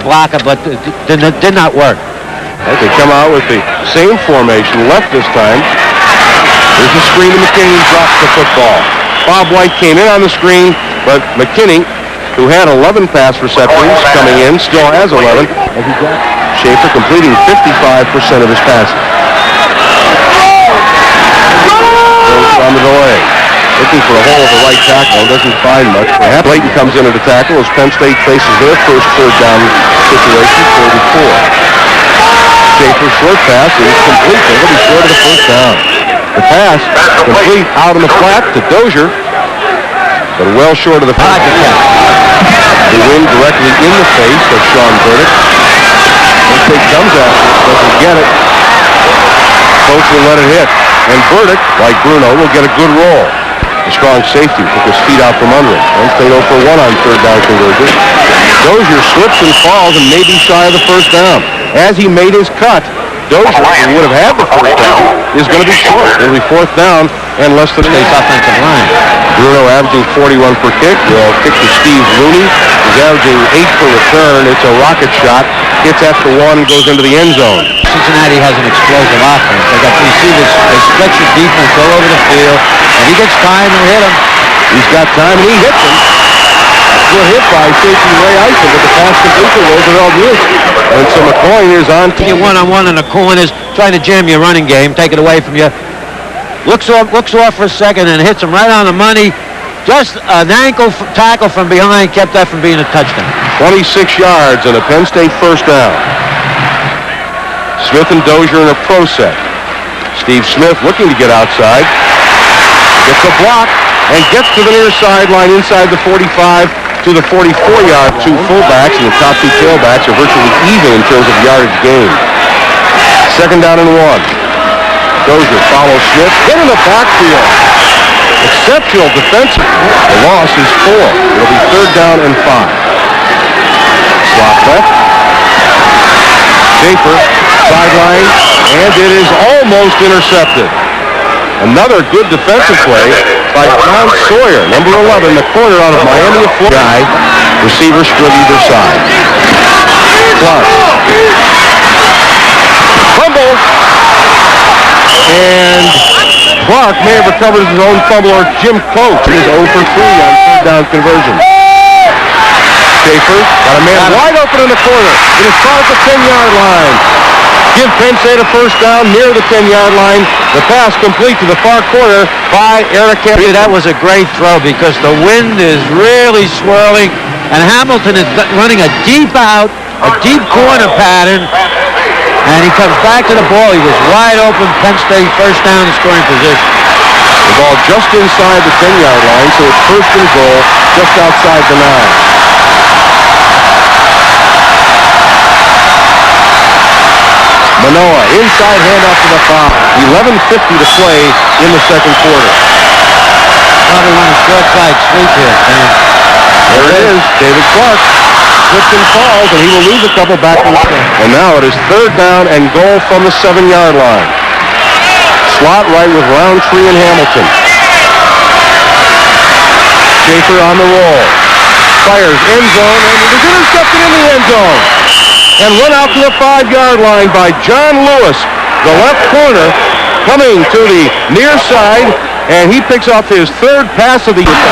blocker, but did not work. Right, they come out with the same formation, left this time. There's a screen to McKinney, drops the football. Bob White came in on the screen, but McKinney, who had 11 pass receptions coming in, still has 11. As he got Schaefer completing 55% of his passes. Goes on the delay. Looking for a hole at the right tackle, doesn't find much. Clayton comes in at the tackle as Penn State faces their first third down situation, 44. Schaefer short pass is complete. They're going to be short of the first down. The pass complete out on the flat to Dozier, but well short of the first down. The wind directly in the face of Sean Burdick. Penn State comes after it, doesn't get it. Coach will let it hit. And Burdick, like Bruno, will get a good roll. A strong safety took his feet out from under him. Penn State 0 for 1 on third down conversion. Dozier slips and falls and may be shy of the first down. As he made his cut, Dozier, who would have had the first down, is going to be short. It'll be fourth down and less than State's offensive line. Bruno averaging 41 per kick. Will kick to Steve Looney. He's averaging 8 per return. It's a rocket shot. Hits after one and goes into the end zone. Cincinnati has an explosive offense. You see this, they stretch your defense all over the field, and he gets time to hit him. He's got time and he hits him. Good hit by safety Ray Eisen, but the pass completion Roosevelt missed. And so McCoy is on to you one-on-one in the corners, trying to jam your running game, take it away from you. Looks off for a second and hits him right on the money. Just an ankle tackle from behind kept that from being a touchdown. 26 yards and a Penn State first down. Smith and Dozier in a pro set. Steve Smith looking to get outside. Gets a block and gets to the near sideline inside the 45 to the 44-yard. Two fullbacks and the top two tailbacks are virtually even in terms of yardage gain. Second down and 1. Dozier follows Smith. Hit in the backfield. Exceptional defensive. The loss is 4. It'll be third down and 5. Slot left. Schaefer, sideline, and it is almost intercepted. Another good defensive play by John Sawyer, number 11, the corner out of Miami of Florida. Receiver split either side. Clark. Fumble. And Clark may have recovered his own fumble, or Jim Coates is 0 for 3 on third down conversion. Schaefer got a man wide open in the corner. It is caught at the 10-yard line. Give Penn State a first down near the 10-yard line. The pass complete to the far corner by Eric Henry. That was a great throw because the wind is really swirling, and Hamilton is running a deep out, a deep corner pattern, and he comes back to the ball. He was wide open. Penn State first down and scoring position. The ball just inside the 10-yard line, so it's first and goal just outside the 9. Manoa, inside handoff to the 5. 11:50 to play in the second quarter. Probably run a short side sweep here, man. There it is. David Clark slips and falls, and he will lose a couple back in the game. And now it is third down and goal from the 7-yard line. Slot right with Roundtree and Hamilton. Schaefer on the roll. Fires end zone, and it is intercepted in the end zone. And run out to the 5-yard line by John Lewis, the left corner, coming to the near side, and he picks off his third pass of the year.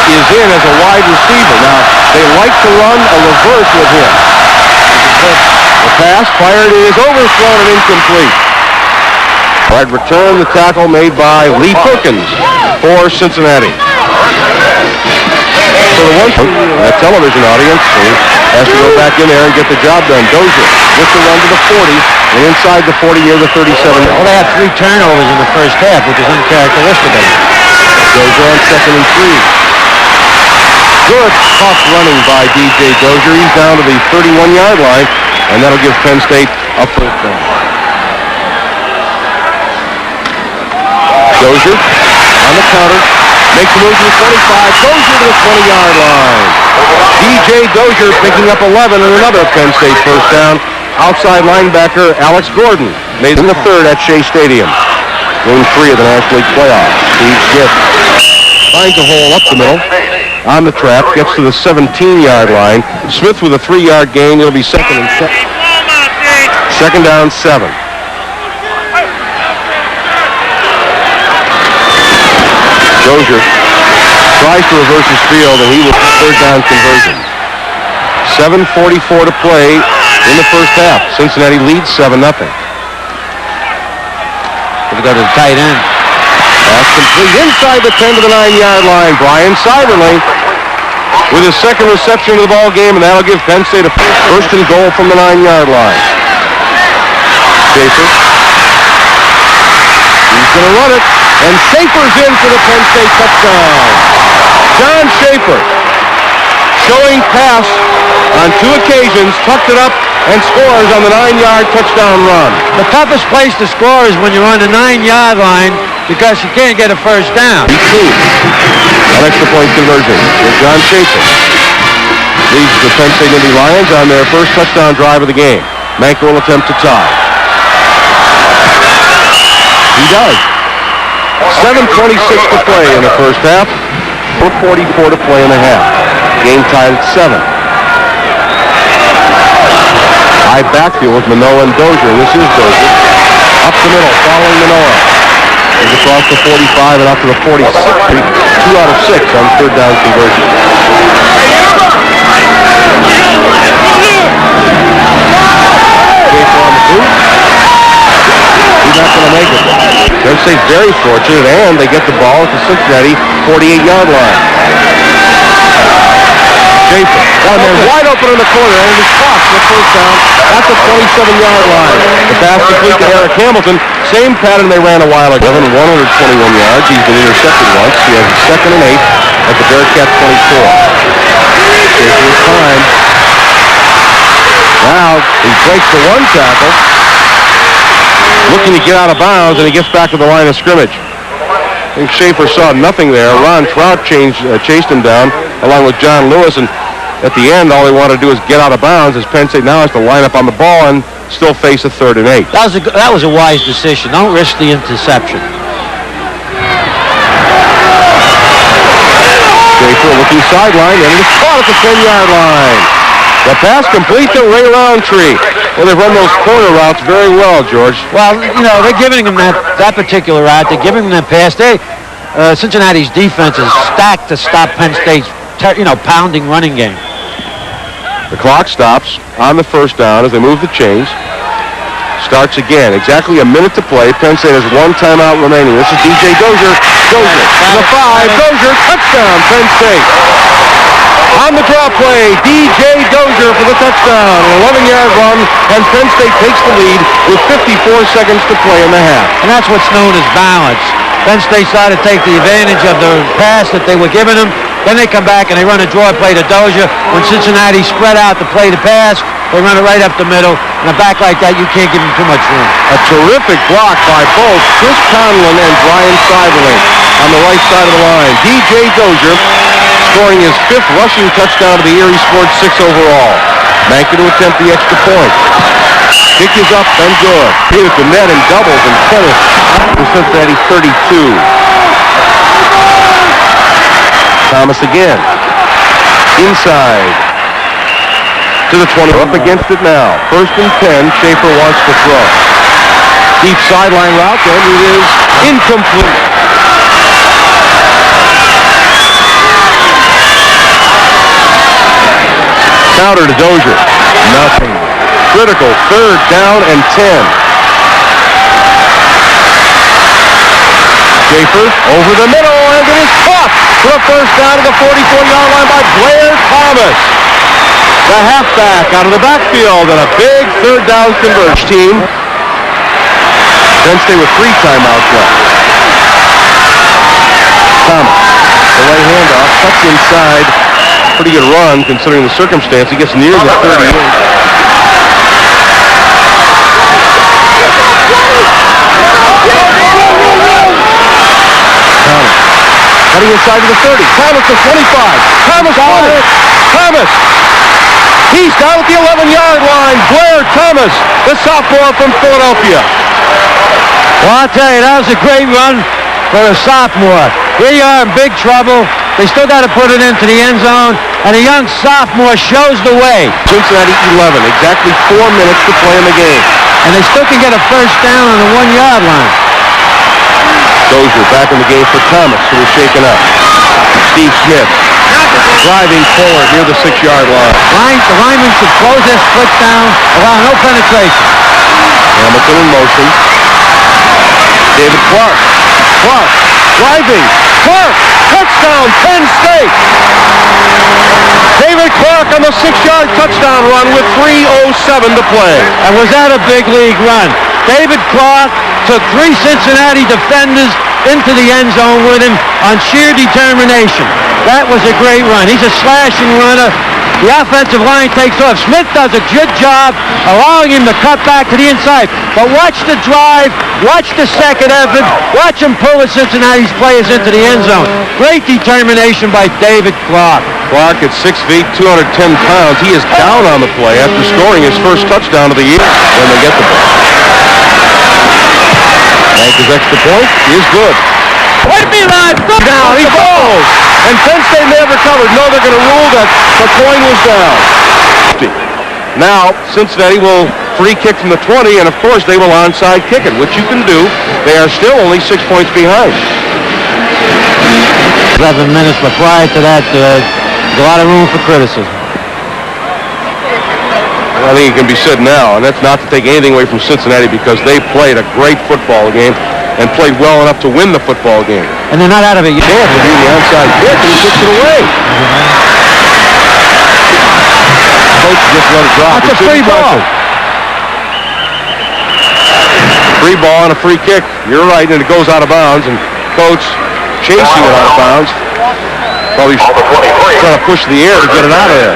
He is in as a wide receiver. Now, they like to run a reverse with him. The pass fired is overthrown and incomplete. Right return, the tackle made by Lee Perkins for Cincinnati. For the one television audience, has to go back in there and get the job done. Dozier with the run to the 40 and inside the 40 near the 37. Well, they had 3 turnovers in the first half, which is uncharacteristic of them. Dozier on second and 3. Good tough running by DJ Dozier. He's down to the 31-yard line, and that'll give Penn State a first down. Dozier on the counter. Makes a move to the 25. Dozier to the 20-yard line. DJ Dozier picking up 11 and another Penn State first down. Outside linebacker Alex Gordon made in the third at Shea Stadium. Game 3 of the National League playoffs. Steve Smith trying to hole up the middle. on the trap, gets to the 17-yard line. Smith with a 3-yard gain. It'll be second down 7. Dozier tries to reverse his field, and he will third down conversion. 7:44 to play in the first half. Cincinnati leads 7-0. Going to go to the tight end. Pass complete inside the 10 to the 9-yard line. Brian Seiberling with his second reception of the ball game, and that'll give Penn State a first and goal from the 9-yard line. Schaefer. He's going to run it, and Schaefer's in for the Penn State touchdown. John Schaefer, showing pass on 2 occasions, tucked it up, and scores on the 9-yard touchdown run. The toughest place to score is when you're on the 9-yard line because you can't get a first down. An extra point conversion with John Schaefer. Leads the Penn State Nittany Lions on their first touchdown drive of the game. Manker will attempt to tie. He does. 7:26 to play in the first half. 4:44 to play in the half. Game tied at 7. High backfield with Manoa and Dozier. This is Dozier. Up the middle, following Manoa. He's across the 45 and up to the 46. 2 out of 6 on third down conversion. Schaefer on the boot. He's not going to make it. Penn State very fortunate, and they get the ball at the Cincinnati 48-yard line. Schaefer down there wide open in the corner, and it is caught for the first down at the 27-yard line. The pass complete to Eric Hamilton. Same pattern they ran a while ago. 121 yards. He's been intercepted once. He has a 2nd and 8 at the Bearcats 24. Schaefer with time. Now he breaks the 1 tackle. Looking to get out of bounds, and he gets back to the line of scrimmage. I think Schaefer saw nothing there. Ron Trout chased him down along with John Lewis, and at the end, all they want to do is get out of bounds as Penn State now has to line up on the ball and still face a 3rd and 8. That was a wise decision. Don't risk the interception. Schaefer looking sideline, and it is caught at the 10-yard line. The pass complete to Ray Roundtree. Well, they've run those corner routes very well, George. Well, you know, they're giving them that particular route. They're giving them that pass. Cincinnati's defense is stacked to stop Penn State's, pounding running game. The clock stops on the first down as they move the chains. Starts again. Exactly a minute to play. Penn State has 1 timeout remaining. This is DJ Dozier. Dozier to the 5. Dozier, touchdown, Penn State. On the drop play, DJ Dozier for the touchdown. An 11-yard run, and Penn State takes the lead with 54 seconds to play in the half. And that's what's known as balance. Penn State started to take the advantage of the pass that they were giving them. Then they come back and they run a draw play to Dozier. When Cincinnati spread out to play the pass, they run it right up the middle. And a back like that, you can't give them too much room. A terrific block by both Chris Conlon and Brian Seiberling on the right side of the line. DJ Dozier scoring his 5th rushing touchdown of the year. He scored 6 overall. Manker to attempt the extra point. Kick is up and good. Hit at the net and doubles and tennis for Cincinnati 32. Thomas again. Inside. To the 20. Up against it now. 1st and 10. Schaefer wants to throw. Deep sideline route, and it is incomplete. Counter to Dozier. Nothing. Critical 3rd down and 10. Schaefer over the middle, and it is caught for a first down to the 44-yard line by Blair Thomas. The halfback out of the backfield, and a big 3rd down converge team. Penn State with 3 timeouts left. Thomas, the right handoff, cuts inside. Pretty good run considering the circumstance. He gets near the 38. Thomas cutting inside to the 30. Thomas to 25. Thomas got it. Thomas. He's down at the 11-yard line. Blair Thomas, the sophomore from Philadelphia. Well, I'll tell you, that was a great run for a sophomore. Here you are in big trouble. They still got to put it into the end zone, and a young sophomore shows the way. Cincinnati 11, exactly 4 minutes to play in the game. And they still can get a first down on the 1-yard line. Dozier back in the game for Thomas, who was shaken up. Steve Smith driving forward near the 6-yard line. The linemen should close their split down, allow no penetration. Hamilton in motion. David Clark. Clark driving. Clark, touchdown, Penn State. David Clark on the 6-yard touchdown run with 3:07 to play. And was that a big league run? David Clark took 3 Cincinnati defenders into the end zone with him on sheer determination. That was a great run. He's a slashing runner. The offensive line takes off. Smith does a good job allowing him to cut back to the inside. But watch the drive, watch the second effort, watch him pull the Cincinnati's players into the end zone. Great determination by David Clark. Clark at 6 feet, 210 pounds. He is down on the play after scoring his first touchdown of the year when they get the ball. Bankers extra point is good. Wait a minute, Down, he falls. And Penn State may have recovered. No, they're going to rule that the coin was down. Now, Cincinnati will free kick from the 20, and of course they will onside kick it, which you can do. They are still only 6 points behind. 11 minutes, but prior to that, there's a lot of room for criticism. I think it can be said now, and that's not to take anything away from Cincinnati because they played a great football game and played well enough to win the football game. And they're not out of it yet. Chance to do the onside kick, and he kicks it away. Coach just let it drop. That's a free ball. Free ball and a free kick. You're right, and it goes out of bounds, and Coach chasing it out of bounds. Probably trying to push the air to get it out of there.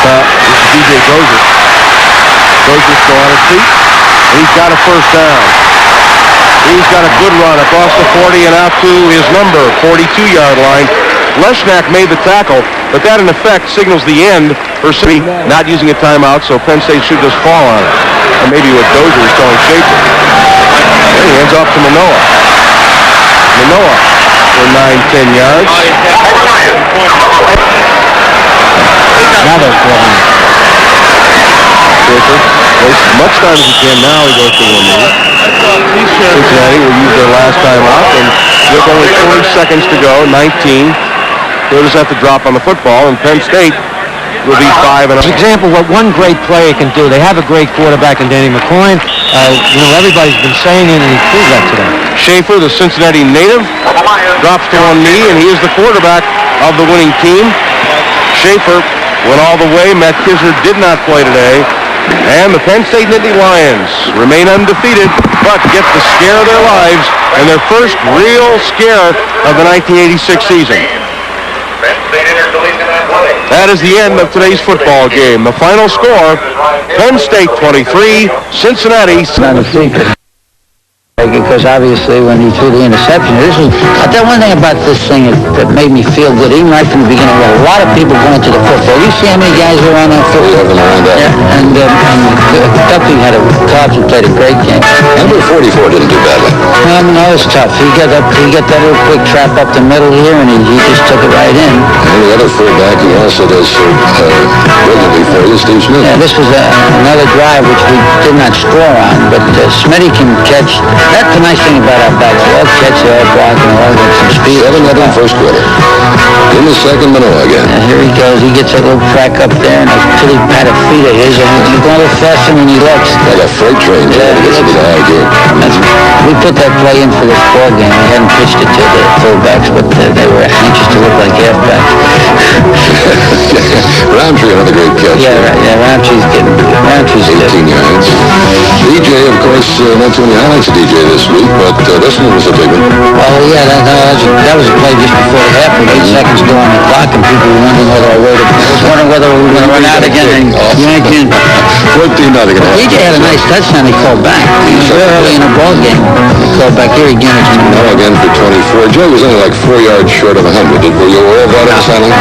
This is DJ Dozier. Dozier's still on his feet. And he's got a first down. He's got a good run across the 40 and out to his number, 42-yard line. Leshnak made the tackle, but that in effect signals the end for City not using a timeout, so Penn State should just fall on it. Or maybe what Dozier is telling Schaefer. Then he hands off to Manoa. Manoa for 9-10 yards. Now they're falling. Schaefer wastes as much time as he can. Now he goes to 1 minute. Cincinnati will use their last time out, and with only 40 seconds to go, 19, they'll just have to drop on the football, and Penn State will be 5-0. For example, what one great player can do. They have a great quarterback in Danny McCoy. Everybody's been saying it, and he proved that today. Schaefer, the Cincinnati native, drops to one knee, and he is the quarterback of the winning team. Schaefer went all the way. Matt Kisner did not play today. And the Penn State Nittany Lions remain undefeated, but get the scare of their lives and their first real scare of the 1986 season. That is the end of today's football game. The final score, Penn State 23, Cincinnati. Not a secret. Because obviously when he threw the interception, I'll tell one thing about this thing that made me feel good, even right from the beginning. We had a lot of people going to the football. You see how many guys were on that football? Yeah, and Duffy had Cobbs who played a great game. Number 44 didn't do badly. No, it's tough. He got that little quick trap up the middle here, and he just took it right in. And the other fullback, he also does brilliantly for you, Steve Smith. Yeah, this was another drive which we did not score on, but Smitty can catch. That's the nice thing about our backs. They all catch, they all block, and all with some speed. 7-0 first quarter. In the second, Manoa again. And here he goes. He gets a little crack up there, and a pretty pat of feet of his, and he's going a little faster than he looks. Like a freight train. Yeah, gets into the high gear. We put that play in for this ball game. We hadn't pitched it to the fullbacks, but they were anxious to look like halfbacks. Roundtree, another great catch. Yeah, right. Yeah, Roundtree's 18 yards. DJ, of course, not too many highlights of DJ this week, but this one was a big one. Oh, yeah, that was a play just before the half with 8 seconds to go on the clock, and people were wondering whether we were going to run out again. And yanking. 14-0. DJ had a nice touchdown he called back. Real early in the ball game. He called back here again. Now again for 24. Joe was only like 4 yards short of 100. Were you all about it, Silent?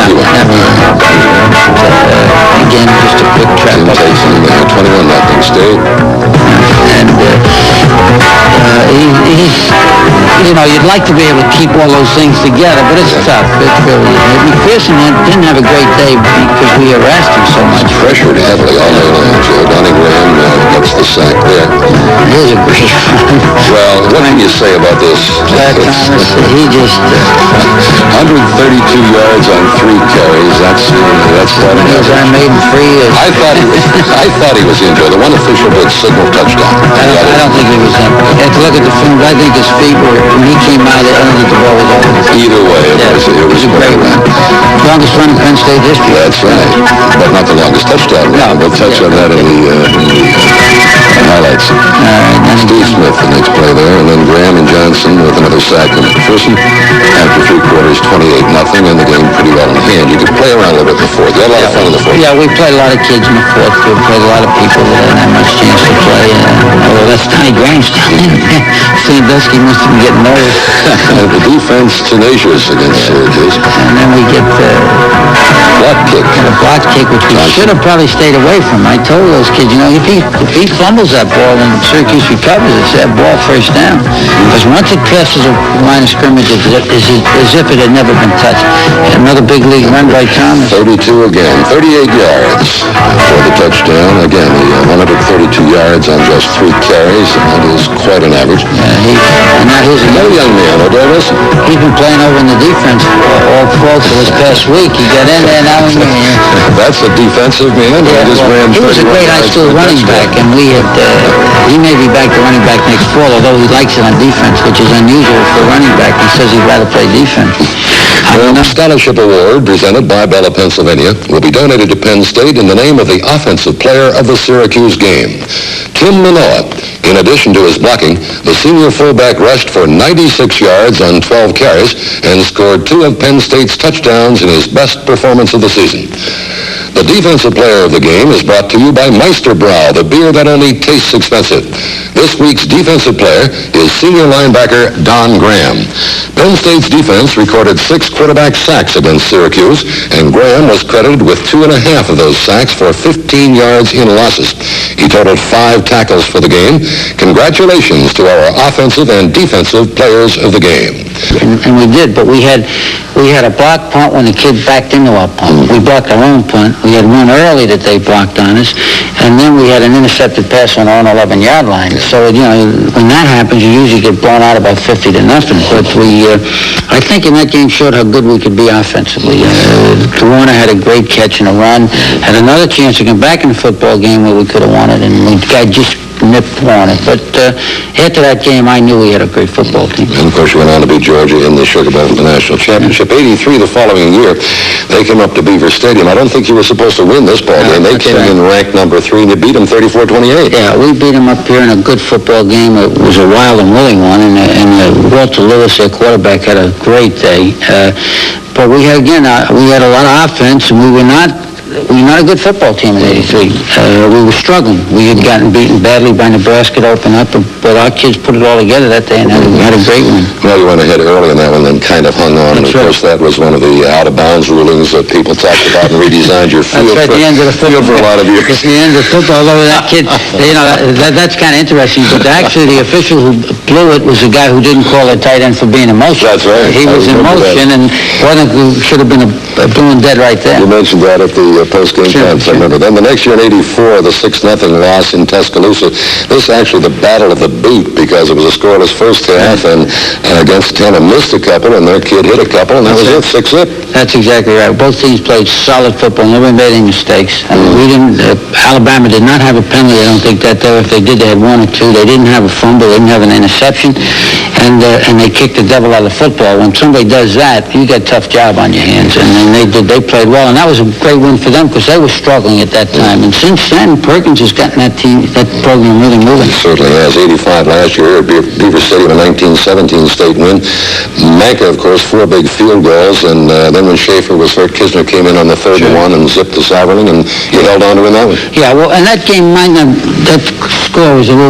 Again, just a quick trap up. 21-0 State. And he's you'd like to be able to keep all those things together, but it's tough. It's really. McPherson didn't have a great day because we harassed him so much. Pressured heavily all day long, Joe. Donnie Graham gets the sack there. It was a great run. Well, what can you say about this? Thomas, he just... 132 yards on 3 carries. That's starting out. I made him free. I thought he was injured. The one official did signal touchdown. I don't think he was in. You have to look at the film. I think his feet were, when he came out, I don't think the ball was over. Either way, it was a great run. Longest run in Penn State history. That's right. But not the longest touchdown. No, we'll touch on that in the highlights. Steve Smith, the next play there, and then Graham and Johnson with another sack from McPherson. After 3 quarters, 28-0, and the game pretty well in hand. You could play around a little bit in the fourth. You had a lot of fun in the fourth. Yeah, we played a lot of kids in the fourth. We played a lot of people that didn't have much chance to play. Although that's Tiny Graham's down there. Sandusky must have been getting nervous. The defense tenacious against Syracuse. And then we get block kick. A block kick, which we should have probably stayed away from. I told those kids, if he fumbles that ball and Syracuse recovers, it's that ball first down. Because once it passes a line of scrimmage, it's as if it had never been touched. Another big league run by Thomas. 32 again. 38 yards for the touchdown. Again, the 132 yards on just 3 carries, and that is quite an average. And now here's another young man, O'Davis. He's been playing over in the defense all fall for this past week. He got in there now. That's a defensive man. He was a great high school running back, and he may be back to running back next fall, although he likes it on defense, which is unusual for a running back. He says he'd rather play defense. The Scholarship Award, presented by Bella, Pennsylvania, will be donated to Penn State in the name of the offensive player of the Syracuse game. Tim Manoa. In addition to his blocking, the senior fullback rushed for 96 yards on 12 carries and scored 2 of Penn State's touchdowns in his best performance of the season. The defensive player of the game is brought to you by Meisterbrow, the beer that only tastes expensive. This week's defensive player is senior linebacker Don Graham. Penn State's defense recorded 6 quarterback sacks against Syracuse, and Graham was credited with 2.5 of those sacks for 15 yards in losses. He totaled 5 tackles for the game. Congratulations to our offensive and defensive players of the game. And we did, but we had a block punt when the kid backed into our punt. We blocked our own punt. We had one early that they blocked on us, and then we had an intercepted pass on our own 11-yard line. So, when that happens, you usually get blown out about 50-0. But I think in that game showed how good we could be offensively. Warner had a great catch and a run, had another chance to come back in the football game where we could have won it, and the guy just nipped on it. But after that game, I knew we had a great football team. And, of course, you went on to beat Georgia in the Sugar Bowl for the national championship. 83 the following year, they came up to Beaver Stadium. I don't think you were supposed to win this ball game. They came in ranked number 3, and you beat them 34-28. Yeah, we beat them up here in a good football game. It was a wild and willing one, and Walter Lewis, their quarterback, had a great day. But we had a lot of offense, and we were not a good football team in 83. We were struggling. We had gotten beaten badly by Nebraska to open up, but our kids put it all together that day and had a great one. Well, you went ahead early in that one, then kind of hung on. That's and, of course, that was one of the out-of-bounds rulings that people talked about and redesigned your field. That's right, the end of the football. For a lot of years. It's the end of football, although that kid, that's kind of interesting, but actually the official who blew it was the guy who didn't call a tight end for being in motion. That's right. He was in motion, and should have been blown dead right there. You mentioned that at the post-game conference, I remember. Then the next year in 84, the 6-0 loss in Tuscaloosa. This is actually the battle of the boot because it was a scoreless first half, and against Penn missed a couple, and their kid hit a couple, and that was it, 6-zip. That's exactly right. Both teams played solid football. Nobody made any mistakes. I mean, we didn't. Alabama did not have a penalty. I don't think that there. If they did, they had 1 or 2. They didn't have a fumble. They didn't have an interception, and they kicked the devil out of football. When somebody does that, you got a tough job on your hands, and they did. They played well, and that was a great win for them because they were struggling at that time. And since then, Perkins has gotten that program really moving. He certainly has. 85 last year at Beaver Stadium, a 1917 state win. Manka, of course, 4 big field goals, and then when Schaefer was hurt, Kisner came in on the 3rd and 1 and zipped the Sauerling, and he held on to win that one. Yeah, well, and that game might not, that score was it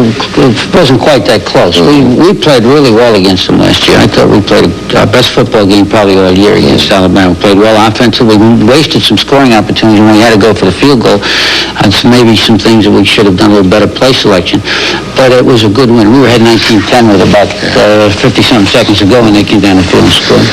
wasn't quite that close. We played really well against them last year. I thought we played our best football game probably all year against Alabama. We played well offensively. We wasted some scoring opportunities when we had to go for the field goal. Maybe some things that we should have done a little better play selection. But it was a good win. We were ahead 19-10 with about 50-something seconds to go, and they came down the field and scored.